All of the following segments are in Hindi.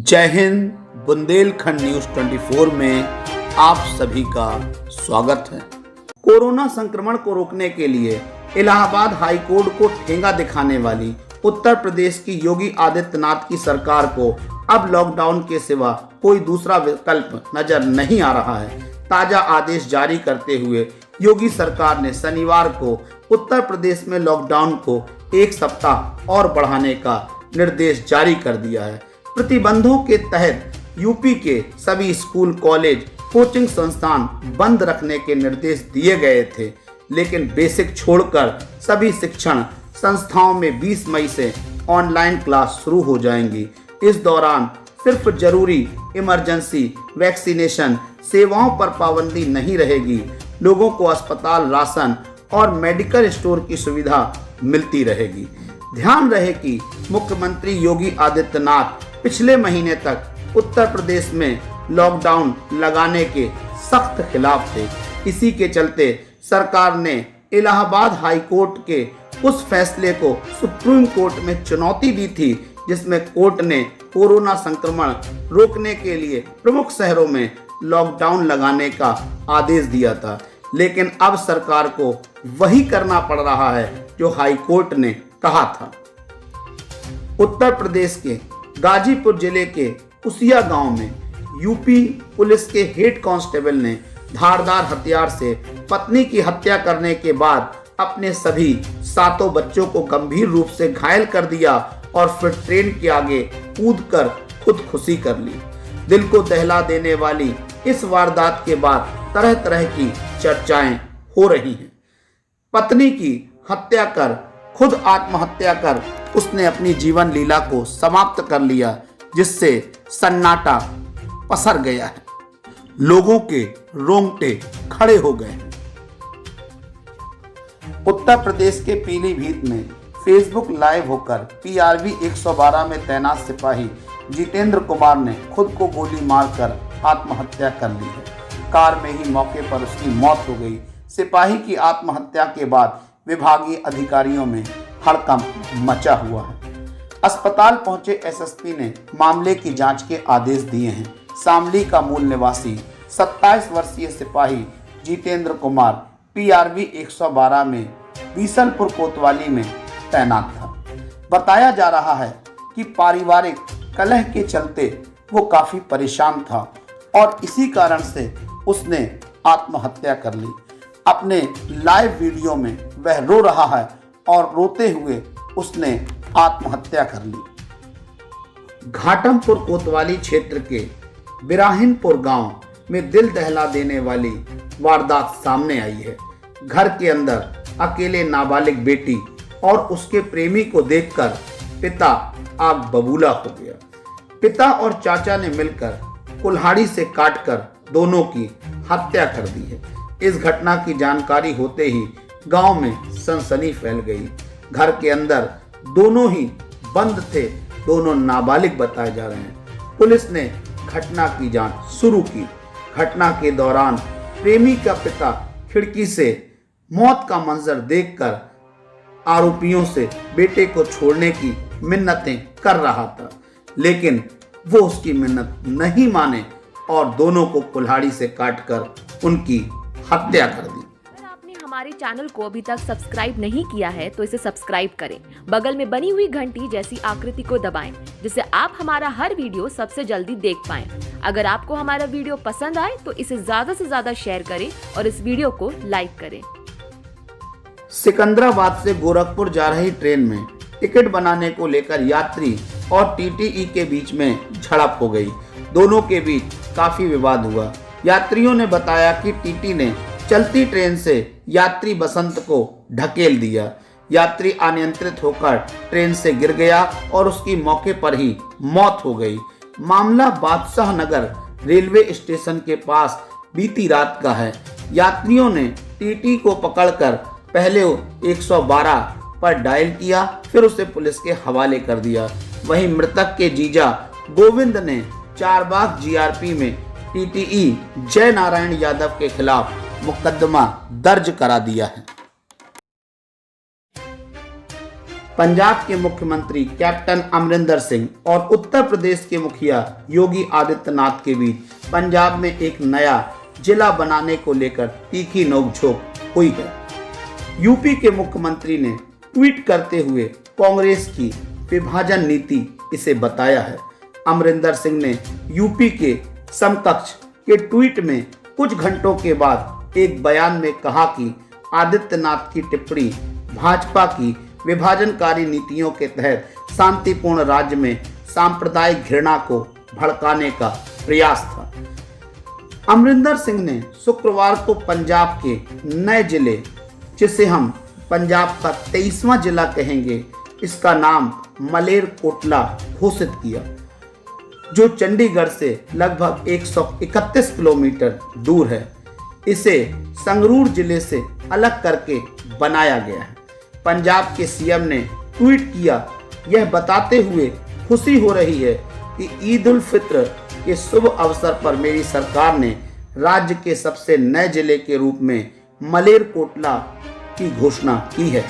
जय हिंद। बुंदेलखंड न्यूज 24 में आप सभी का स्वागत है। कोरोना संक्रमण को रोकने के लिए इलाहाबाद हाई कोर्ट को ठेंगा दिखाने वाली उत्तर प्रदेश की योगी आदित्यनाथ की सरकार को अब लॉकडाउन के सिवा कोई दूसरा विकल्प नजर नहीं आ रहा है। ताजा आदेश जारी करते हुए योगी सरकार ने शनिवार को उत्तर प्रदेश में लॉकडाउन को एक सप्ताह और बढ़ाने का निर्देश जारी कर दिया है। प्रतिबंधों के तहत यूपी के सभी स्कूल, कॉलेज, कोचिंग संस्थान बंद रखने के निर्देश दिए गए थे, लेकिन बेसिक छोड़कर सभी शिक्षण संस्थाओं में 20 मई से ऑनलाइन क्लास शुरू हो जाएंगी। इस दौरान सिर्फ जरूरी इमरजेंसी वैक्सीनेशन सेवाओं पर पाबंदी नहीं रहेगी। लोगों को अस्पताल, राशन और मेडिकल स्टोर की सुविधा मिलती रहेगी। ध्यान रहे कि मुख्यमंत्री योगी आदित्यनाथ पिछले महीने तक उत्तर प्रदेश में लॉकडाउन लगाने के सख्त खिलाफ थे। इसी के चलते सरकार ने इलाहाबाद हाई कोर्ट के उस फैसले को सुप्रीम कोर्ट में चुनौती दी थी, जिसमें कोर्ट ने कोरोना संक्रमण रोकने के लिए प्रमुख शहरों में लॉकडाउन लगाने का आदेश दिया था। लेकिन अब सरकार को वही करना पड़ रहा है जो हाई कोर्ट ने कहा था। उत्तर प्रदेश के गाजीपुर जिले के उसिया गांव में यूपी पुलिस के हेड कांस्टेबल ने धारदार हथियार से पत्नी की हत्या करने के बाद अपने सभी 7 बच्चों को गंभीर रूप से घायल कर दिया और फिर ट्रेन के आगे कूदकर खुदकुशी कर ली। दिल को दहला देने वाली इस वारदात के बाद तरह तरह की चर्चाएं हो रही हैं। पत्नी की हत्या कर खुद आत्महत्या कर उसने अपनी जीवन लीला को समाप्त कर लिया, जिससे सन्नाटा पसर गया है। लोगों के रोंगटे खड़े हो गए हैं। उत्तर प्रदेश के पीलीभीत में फेसबुक लाइव होकर PRV 112 में तैनात सिपाही जितेंद्र कुमार ने खुद को गोली मारकर आत्महत्या कर ली है। कार में ही मौके पर उसकी मौत हो गई। सिपाही की आत्महत्या के बाद विभागीय अधिकारियों में हड़कंप मचा हुआ है। अस्पताल पहुंचे SSP ने मामले की जांच के आदेश दिए हैं। शामली का मूल निवासी 27 वर्षीय सिपाही जितेंद्र कुमार PRV 112 में बीसलपुर कोतवाली में तैनात था। बताया जा रहा है कि पारिवारिक कलह के चलते वो काफी परेशान था और इसी कारण से उसने आत्महत्या कर ली। अपने लाइव वीडियो में वह रो रहा है और रोते हुए उसने आत्महत्या कर ली। घाटमपुर कोतवाली क्षेत्र के बिराहिनपुर गांव में दिल दहला देने वाली वारदात सामने आई है। घर के अंदर अकेले नाबालिग बेटी और उसके प्रेमी को देखकर पिता आग बबूला हो गया। पिता और चाचा ने मिलकर कुल्हाड़ी से काटकर दोनों की हत्या कर दी है। इस घटना की जानकारी होते ही गांव में सनसनी फैल गई। घर के अंदर दोनों ही बंद थे। दोनों नाबालिग बताए जा रहे हैं। पुलिस ने घटना की जांच शुरू की। घटना के दौरान प्रेमी का पिता खिड़की से मौत का मंजर देखकर आरोपियों से बेटे को छोड़ने की मिन्नतें कर रहा था, लेकिन वो उसकी मिन्नत नहीं माने और दोनों को कुल्हाड़ी से काटकर उनकी हत्या कर दी। अगर आपने हमारे चैनल को अभी तक सब्सक्राइब नहीं किया है तो इसे सब्सक्राइब करें। बगल में बनी हुई घंटी जैसी आकृति को दबाएं, जिससे आप हमारा हर वीडियो सबसे जल्दी देख पाएं। अगर आपको हमारा वीडियो पसंद आए तो इसे ज्यादा से ज्यादा शेयर करें और इस वीडियो को लाइक करें। सिकंदराबाद से गोरखपुर जा रही ट्रेन में टिकट बनाने को लेकर यात्री और TTE के बीच में झड़प हो गई। दोनों के बीच काफी विवाद हुआ। यात्रियों ने बताया कि TT ने चलती ट्रेन से यात्री बसंत को ढकेल दिया। यात्री अनियंत्रित होकर ट्रेन से गिर गया और उसकी मौके पर ही मौत हो गई। मामला बादशाह नगर रेलवे स्टेशन के पास बीती रात का है। यात्रियों ने TT को पकड़कर पहले 112 पर डायल किया, फिर उसे पुलिस के हवाले कर दिया। वहीं मृतक के जीजा गोविंद ने चारबाग GRP में TTE जय नारायण यादव के खिलाफ मुकदमा दर्ज करा दिया है। पंजाब के मुख्यमंत्री कैप्टन अमरिंदर सिंह और उत्तर प्रदेश के मुखिया योगी आदित्यनाथ के बीच पंजाब में एक नया जिला बनाने को लेकर तीखी नोकझोंक हुई है। यूपी के मुख्यमंत्री ने ट्वीट करते हुए कांग्रेस की विभाजन नीति इसे बताया है। अमरिंदर सिंह ने यूपी के समकक्ष के ट्वीट में कुछ घंटों के बाद एक बयान में कहा कि आदित्यनाथ की टिप्पणी भाजपा की विभाजनकारी नीतियों के तहत शांतिपूर्ण राज्य में सांप्रदायिक घृणा को भड़काने का प्रयास था। अमरिंदर सिंह ने शुक्रवार को पंजाब के नए जिले, जिसे हम पंजाब का 23वां जिला कहेंगे, इसका नाम मलेरकोटला घोषित किया, जो चंडीगढ़ से लगभग 131 किलोमीटर दूर है। इसे संगरूर जिले से अलग करके बनाया गया है। पंजाब के सीएम ने ट्वीट किया, यह बताते हुए खुशी हो रही है कि ईद उल फित्र के शुभ अवसर पर मेरी सरकार ने राज्य के सबसे नए जिले के रूप में मलेरकोटला की घोषणा की है।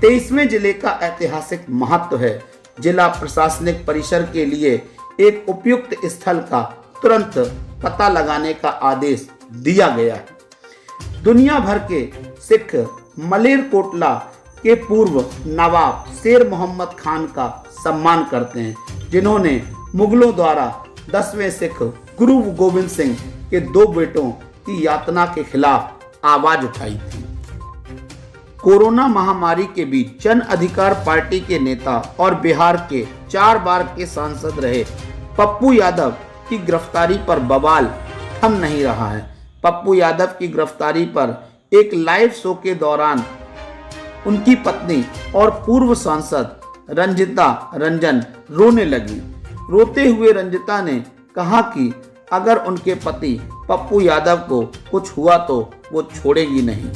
23वें जिले का ऐतिहासिक महत्व है। जिला प्रशासनिक परिसर के लिए एक उपयुक्त स्थल का तुरंत पता लगाने का आदेश दिया गया है। दुनिया भर के सिख मलेरकोटला के पूर्व नवाब शेर मोहम्मद खान का सम्मान करते हैं, जिन्होंने मुगलों द्वारा 10वें सिख गुरु गोविंद सिंह के 2 बेटों की यातना के खिलाफ आवाज उठाई थी। कोरोना महामारी के बीच जन अधिकार पार्टी के नेता और बिहार के 4 बार के सांसद रहे पप्पू यादव की गिरफ्तारी पर बवाल थम नहीं रहा है। पप्पू यादव की गिरफ्तारी पर एक लाइव शो के दौरान उनकी पत्नी और पूर्व सांसद रंजिता रंजन रोने लगी। रोते हुए रंजिता ने कहा कि अगर उनके पति पप्पू यादव को कुछ हुआ तो वो छोड़ेगी नहीं।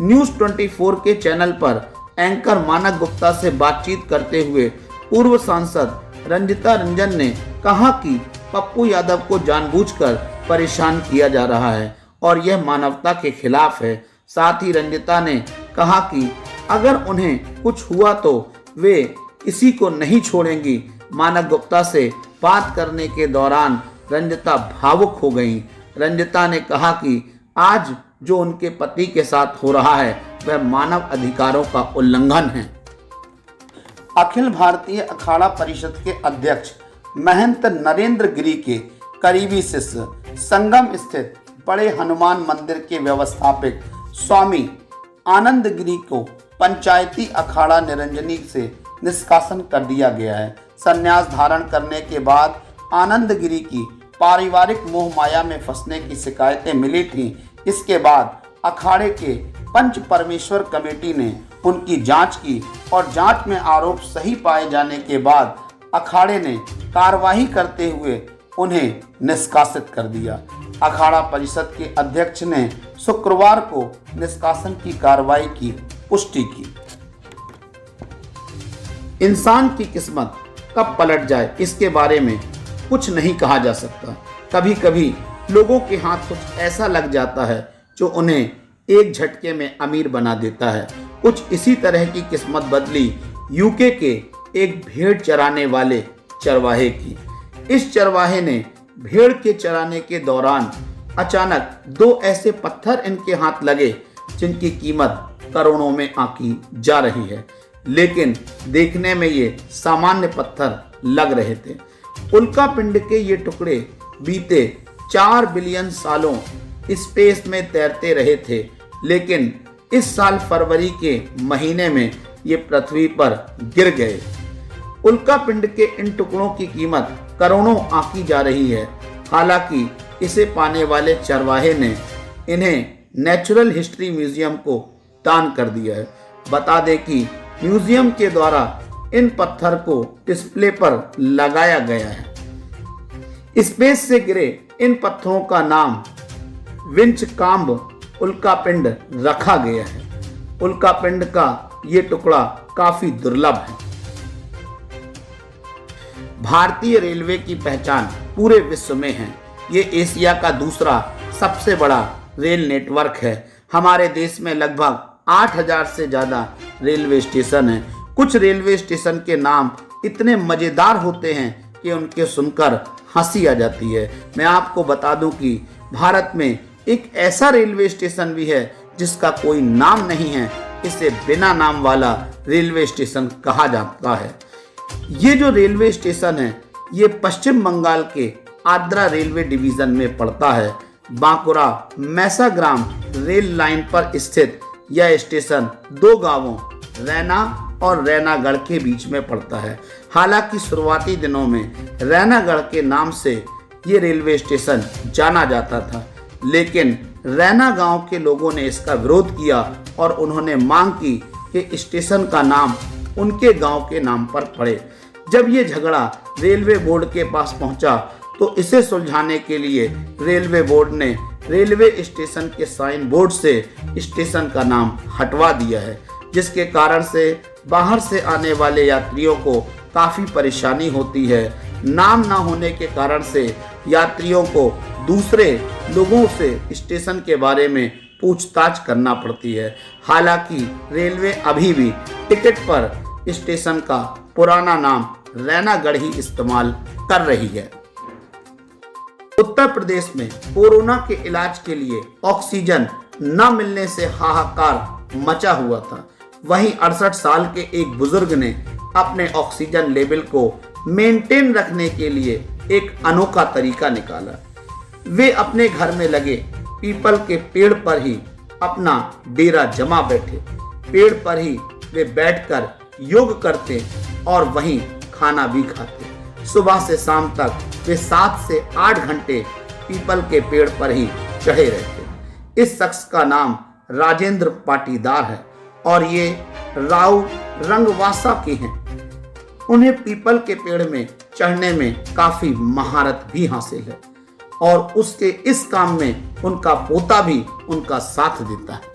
न्यूज़ 24 के चैनल पर एंकर मानक गुप्ता से बातचीत करते हुए पूर्व सांसद रंजिता रंजन ने कहा कि पप्पू यादव को जानबूझकर परेशान किया जा रहा है और यह मानवता के खिलाफ है। साथ ही रंजिता ने कहा कि अगर उन्हें कुछ हुआ तो वे किसी को नहीं छोड़ेंगी। मानक गुप्ता से बात करने के दौरान रंजिता भावुक हो गईं। रंजिता ने कहा कि आज जो उनके पति के साथ हो रहा है वह मानव अधिकारों का उल्लंघन है। अखिल भारतीय अखाड़ा परिषद के अध्यक्ष महंत नरेंद्र गिरी के करीबी शिष्य संगम स्थित बड़े हनुमान मंदिर के व्यवस्थापक स्वामी आनंद गिरी को पंचायती अखाड़ा निरंजनी से निष्कासन कर दिया गया है। संन्यास धारण करने के बाद आनंद गिरी की पारिवारिक मोह माया में फंसने की शिकायतें मिली थीं। इसके बाद अखाड़े के पंच परमेश्वर कमेटी ने उनकी जांच की और जांच में आरोप सही पाए जाने के बाद अखाड़े ने कार्रवाई करते हुए उन्हें निष्कासित कर दिया। अखाड़ा परिषद के अध्यक्ष ने शुक्रवार को निष्कासन की कार्रवाई की पुष्टि की। इंसान की किस्मत कब पलट जाए इसके बारे में कुछ नहीं कहा जा सकता। कभी कभी लोगों के हाथ कुछ ऐसा लग जाता है जो उन्हें एक झटके में अमीर बना देता है। कुछ इसी तरह की किस्मत बदली यूके के एक भेड़ चराने वाले चरवाहे की। इस चरवाहे ने भेड़ के चराने के दौरान अचानक 2 ऐसे पत्थर इनके हाथ लगे जिनकी कीमत करोड़ों में आंकी जा रही है, लेकिन देखने में ये सामान्य पत्थर लग रहे थे। उल्का पिंड के ये टुकड़े बीते 4 बिलियन सालों स्पेस में तैरते रहे थे, लेकिन इस साल फरवरी के महीने में ये पृथ्वी पर गिर गए। उल्का पिंड के इन टुकड़ों की कीमत करोड़ों आंकी जा रही है। हालांकि इसे पाने वाले चरवाहे ने इन्हें नेचुरल हिस्ट्री म्यूजियम को दान कर दिया है। बता दें कि म्यूजियम के द्वारा इन पत्थर को डिस्प्ले पर लगाया गया है। स्पेस से गिरे इन पत्थरों का नाम विंचकाम्ब उल्कापिंड रखा गया है। उल्कापिंड का ये टुकड़ा काफी दुर्लभ है। भारतीय रेलवे की पहचान पूरे विश्व में है। ये एशिया का दूसरा सबसे बड़ा रेल नेटवर्क है। हमारे देश में लगभग 8000 से ज़्यादा रेलवे स्टेशन हैं। कुछ रेलवे स्टेशन के नाम इतने मजेदार होते हैं कि उनके सुनकर हंसी आ जाती है। मैं आपको बता दूं कि भारत में एक ऐसा रेलवे स्टेशन भी है जिसका कोई नाम नहीं है, इसे बिना नाम वाला रेलवे स्टेशन कहा जाता है। ये जो रेलवे स्टेशन है ये पश्चिम बंगाल के आद्रा रेलवे डिवीजन में पड़ता है। बांकुरा मैसाग्राम रेल लाइन पर स्थित यह स्टेशन दो गांवों रैना और रैनागढ़ के बीच में पड़ता है। हालांकि शुरुआती दिनों में रैनागढ़ के नाम से ये रेलवे स्टेशन जाना जाता था, लेकिन रैना गांव के लोगों ने इसका विरोध किया और उन्होंने मांग की कि स्टेशन का नाम उनके गांव के नाम पर पड़े। जब ये झगड़ा रेलवे बोर्ड के पास पहुंचा तो इसे सुलझाने के लिए रेलवे बोर्ड ने रेलवे स्टेशन के साइन बोर्ड से स्टेशन का नाम हटवा दिया है, जिसके कारण से बाहर से आने वाले यात्रियों को काफ़ी परेशानी होती है। नाम ना होने के कारण से यात्रियों को दूसरे लोगों से स्टेशन के बारे में पूछताछ करना पड़ती है। हालांकि रेलवे अभी भी टिकट पर स्टेशन का पुराना नाम रैनागढ़ ही इस्तेमाल कर रही है। उत्तर प्रदेश में कोरोना के इलाज के लिए ऑक्सीजन न मिलने से हाहाकार मचा हुआ था। वहीं 68 साल के एक बुजुर्ग ने अपने ऑक्सीजन लेवल को मेंटेन रखने के लिए एक अनोखा तरीका निकाला। वे अपने घर में लगे पीपल के पेड़ पर ही अपना डेरा जमा बैठे। पेड़ पर ही वे बैठकर योग करते और वहीं खाना भी खाते। सुबह से शाम तक वे 7 से 8 घंटे पीपल के पेड़ पर ही चढ़े रहते। इस शख्स का नाम राजेंद्र पाटीदार है और ये राव रंगवासा के हैं। उन्हें पीपल के पेड़ में चढ़ने में काफी महारत भी हासिल है और उसके इस काम में उनका पोता भी उनका साथ देता है।